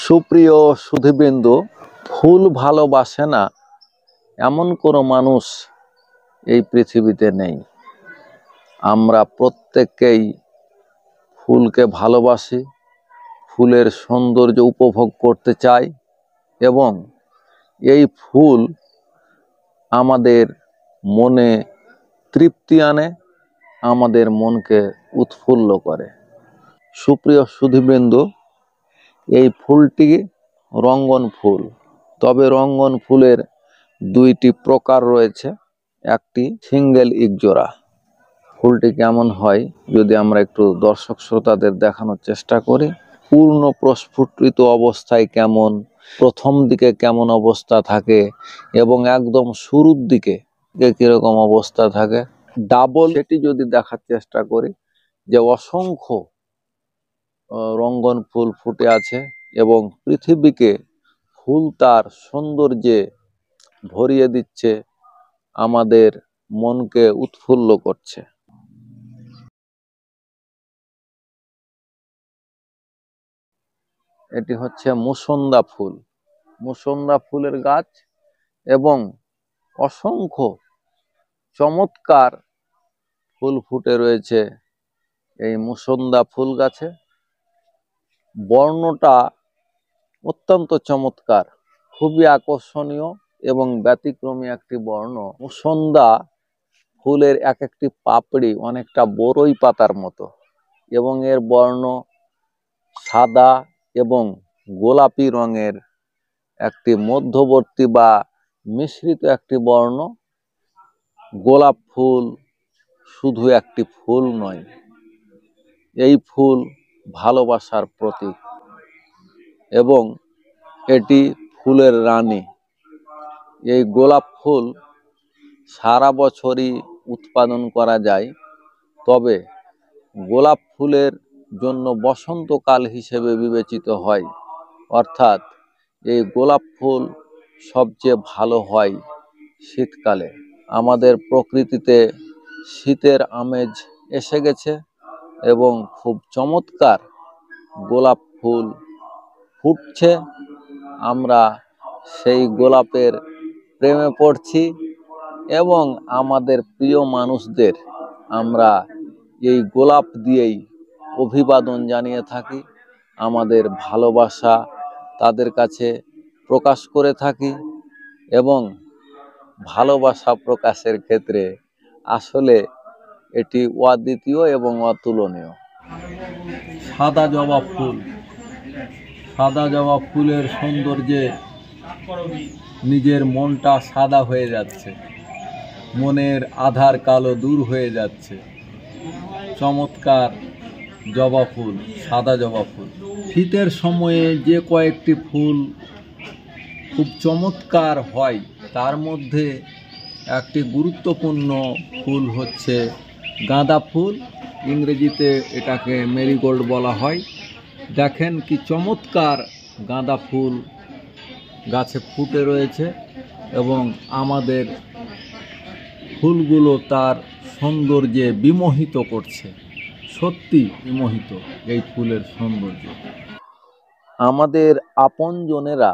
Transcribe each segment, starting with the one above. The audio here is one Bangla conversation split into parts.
সুপ্রিয় সুধীবৃন্দ, ফুল ভালোবাসে না এমন কোনো মানুষ এই পৃথিবীতে নেই। আমরা প্রত্যেককেই ফুলকে ভালোবাসি, ফুলের সৌন্দর্য উপভোগ করতে চাই এবং এই ফুল আমাদের মনে তৃপ্তি আনে, আমাদের মনকে উৎফুল্ল করে। সুপ্রিয় সুধীবৃন্দ, এই ফুলটি রঙ্গন ফুল। তবে রঙ্গন ফুলের দুইটি প্রকার রয়েছে, একটি সিঙ্গেল ইকজোড়া। ফুলটি কেমন হয় যদি আমরা একটু দর্শক শ্রোতাদের দেখানোর চেষ্টা করি। পূর্ণ প্রস্ফুটিত অবস্থায় কেমন, প্রথম দিকে কেমন অবস্থা থাকে এবং একদম শুরুর দিকে কিরকম অবস্থা থাকে, ডাবল সেটি যদি দেখার চেষ্টা করি যে অসংখ্য রঙ্গন ফুল ফুটে আছে এবং পৃথিবীকে ফুল তার সৌন্দর্যে ভরিয়ে দিচ্ছে, আমাদের মনকে উৎফুল্ল করছে। এটি হচ্ছে মুসন্দা ফুল, মুসন্দা ফুলের গাছ এবং অসংখ্য চমৎকার ফুল ফুটে রয়েছে এই মুসন্দা ফুল গাছে। বর্ণটা অত্যন্ত চমৎকার, খুবই আকর্ষণীয় এবং ব্যতিক্রমী একটি বর্ণ। মুসন্দা ফুলের এক একটি পাপড়ি অনেকটা বড়ই পাতার মতো এবং এর বর্ণ সাদা এবং গোলাপি রঙের একটি মধ্যবর্তী বা মিশ্রিত একটি বর্ণ। গোলাপ ফুল শুধু একটি ফুল নয়, এই ফুল ভালোবাসার প্রতীক এবং এটি ফুলের রানী। এই গোলাপ ফুল সারা বছরই উৎপাদন করা যায়, তবে গোলাপ ফুলের জন্য বসন্তকাল হিসেবে বিবেচিত হয়, অর্থাৎ এই গোলাপ ফুল সবচেয়ে ভালো হয় শীতকালে। আমাদের প্রকৃতিতে শীতের আমেজ এসে গেছে এবং খুব চমৎকার গোলাপ ফুল ফুটছে। আমরা সেই গোলাপের প্রেমে পড়ছি এবং আমাদের প্রিয় মানুষদের আমরা এই গোলাপ দিয়েই অভিবাদন জানিয়ে থাকি, আমাদের ভালোবাসা তাদের কাছে প্রকাশ করে থাকি এবং ভালোবাসা প্রকাশের ক্ষেত্রে আসলে এটি অদ্বিতীয় এবং অতুলনীয়। সাদা জবা ফুল, সাদা জবা ফুলের সৌন্দর্যে নিজের মনটা সাদা হয়ে যাচ্ছে, মনের আধার কালো দূর হয়ে যাচ্ছে। চমৎকার জবা ফুল, সাদা জবা ফুল। শীতের সময়ে যে কয়েকটি ফুল খুব চমৎকার হয়, তার মধ্যে একটি গুরুত্বপূর্ণ ফুল হচ্ছে গাঁদা ফুল। ইংরেজিতে এটাকে মেরিগোল্ড বলা হয়। দেখেন কি চমৎকার গাঁদা ফুল গাছে ফুটে রয়েছে এবং আমাদের ফুলগুলো তার সৌন্দর্যে বিমোহিত করছে। সত্যি বিমোহিত এই ফুলের সৌন্দর্য। আমাদের আপনজনেরা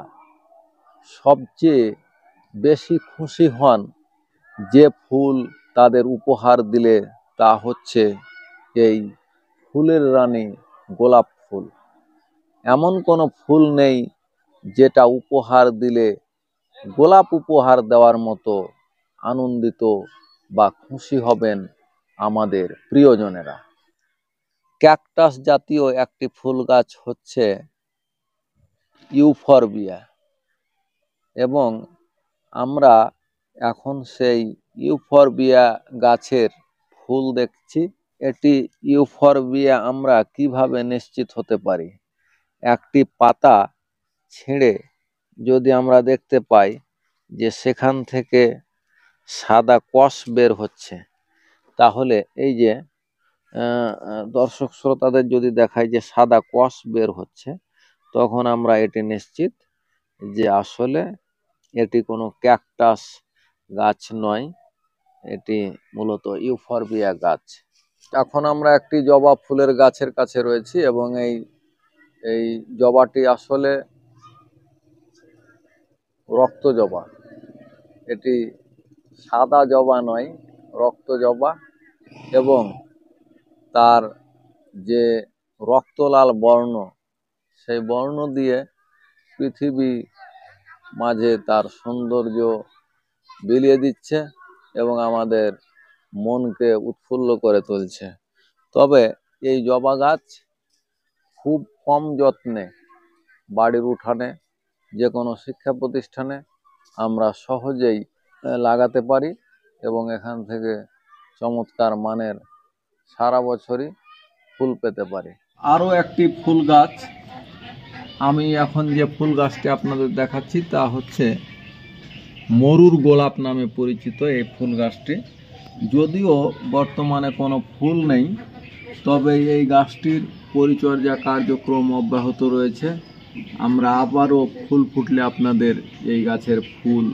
সবচেয়ে বেশি খুশি হন যে ফুল তাদের উপহার দিলে, তা হচ্ছে এই ফুলের রানী গোলাপ ফুল। এমন কোনো ফুল নেই যেটা উপহার দিলে গোলাপ উপহার দেওয়ার মতো আনন্দিত বা খুশি হবেন আমাদের প্রিয়জনেরা। ক্যাকটাস জাতীয় একটি ফুল গাছ হচ্ছে ইউফরবিয়া এবং আমরা এখন সেই ইউফরবিয়া গাছের ফুল দেখছি। এটি ইউফরবিয়া আমরা কিভাবে নিশ্চিত হতে পারি? একটি পাতা ছিঁড়ে যদি আমরা দেখতে পাই যে সেখান থেকে সাদা কষ বের হচ্ছে, তাহলে এই যে দর্শক শ্রোতাদের যদি দেখায় যে সাদা কষ বের হচ্ছে, তখন আমরা এটি নিশ্চিত যে আসলে এটি কোনো ক্যাকটাস গাছ নয়, এটি মূলত ইউফরবিয়া গাছ। এখন আমরা একটি জবা ফুলের গাছের কাছে রয়েছি এবং এই জবাটি আসলে রক্ত জবা। এটি সাদা জবা নয়, রক্ত জবা, এবং তার যে রক্তলাল বর্ণ, সেই বর্ণ দিয়ে পৃথিবী মাঝে তার সৌন্দর্য বিলিয়ে দিচ্ছে এবং আমাদের মনকে উৎফুল্ল করে তুলছে। তবে এই জবা গাছ খুব কম যত্নে বাড়ির উঠানে, যে কোনো শিক্ষা প্রতিষ্ঠানে আমরা সহজেই লাগাতে পারি এবং এখান থেকে চমৎকার মানের সারা বছরই ফুল পেতে পারি। আরও একটি ফুল গাছ, আমি এখন যে ফুল গাছটি আপনাদের দেখাচ্ছি তা হচ্ছে মরুর গোলাপ নামে পরিচিত এই ফুল গাছটি। যদিও বর্তমানে কোনো ফুল নেই, তবে এই গাছটির পরিচর্যা কার্যক্রম অব্যাহত রয়েছে। আমরা আবারও ফুল ফুটলে আপনাদের এই গাছের ফুল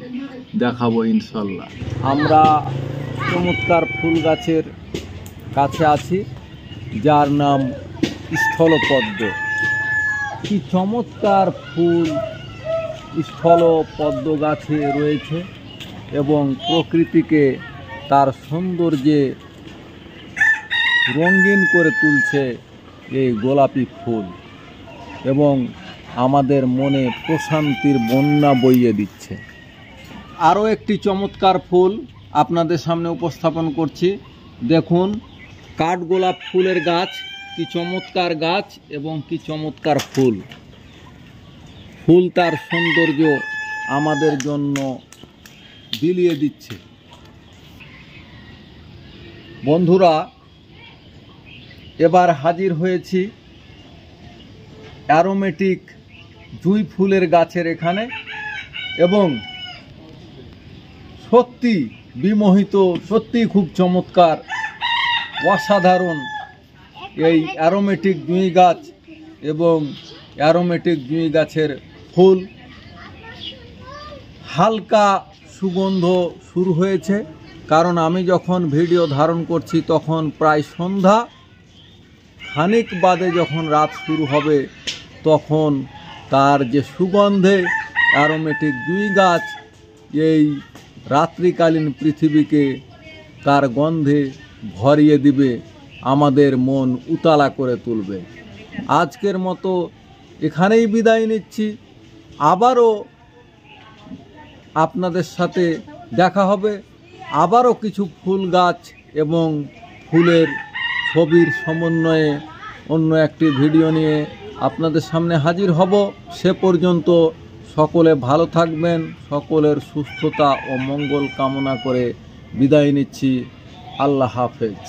দেখাবো ইনশাল্লাহ। আমরা চমৎকার ফুল গাছের কাছে আছি, যার নাম স্থলপদ্ম। কি চমৎকার ফুল স্থলপদ্ম গাছে রয়েছে এবং প্রকৃতিকে তার সৌন্দর্যে রঙিন করে তুলছে এই গোলাপি ফুল এবং আমাদের মনে প্রশান্তির বন্যা বইয়ে দিচ্ছে। আরও একটি চমৎকার ফুল আপনাদের সামনে উপস্থাপন করছি। দেখুন, কাঠগোলাপ ফুলের গাছ, কি চমৎকার গাছ এবং কি চমৎকার ফুল। ফুল তার সৌন্দর্য আমাদের জন্য বিলিয়ে দিচ্ছে। বন্ধুরা, এবার হাজির হয়েছি অ্যারোমেটিক জুঁই ফুলের গাছের এখানে এবং সত্যি বিমোহিত, সত্যি খুব চমৎকার, অসাধারণ এই অ্যারোমেটিক জুঁই গাছ এবং অ্যারোমেটিক জুঁই গাছের ফুল। হালকা সুগন্ধ শুরু হয়েছে, কারণ আমি যখন ভিডিও ধারণ করছি তখন প্রায় সন্ধ্যা। খানিক বাদে যখন রাত শুরু হবে তখন তার যে সুগন্ধে অ্যারোমেটিক জুঁই গাছ এই রাত্রিকালীন পৃথিবীকে তার গন্ধে ভরিয়ে দিবে, আমাদের মন উতালা করে তুলবে। আজকের মতো এখানেই বিদায় নিচ্ছি। আবারও আপনাদের সাথে দেখা হবে, আবারও কিছু ফুল গাছ এবং ফুলের ছবির সমন্বয়ে অন্য একটি ভিডিও নিয়ে আপনাদের সামনে হাজির হব। সে পর্যন্ত সকলে ভালো থাকবেন, সকলের সুস্থতা ও মঙ্গল কামনা করে বিদায় নিচ্ছি। আল্লাহ হাফেজ।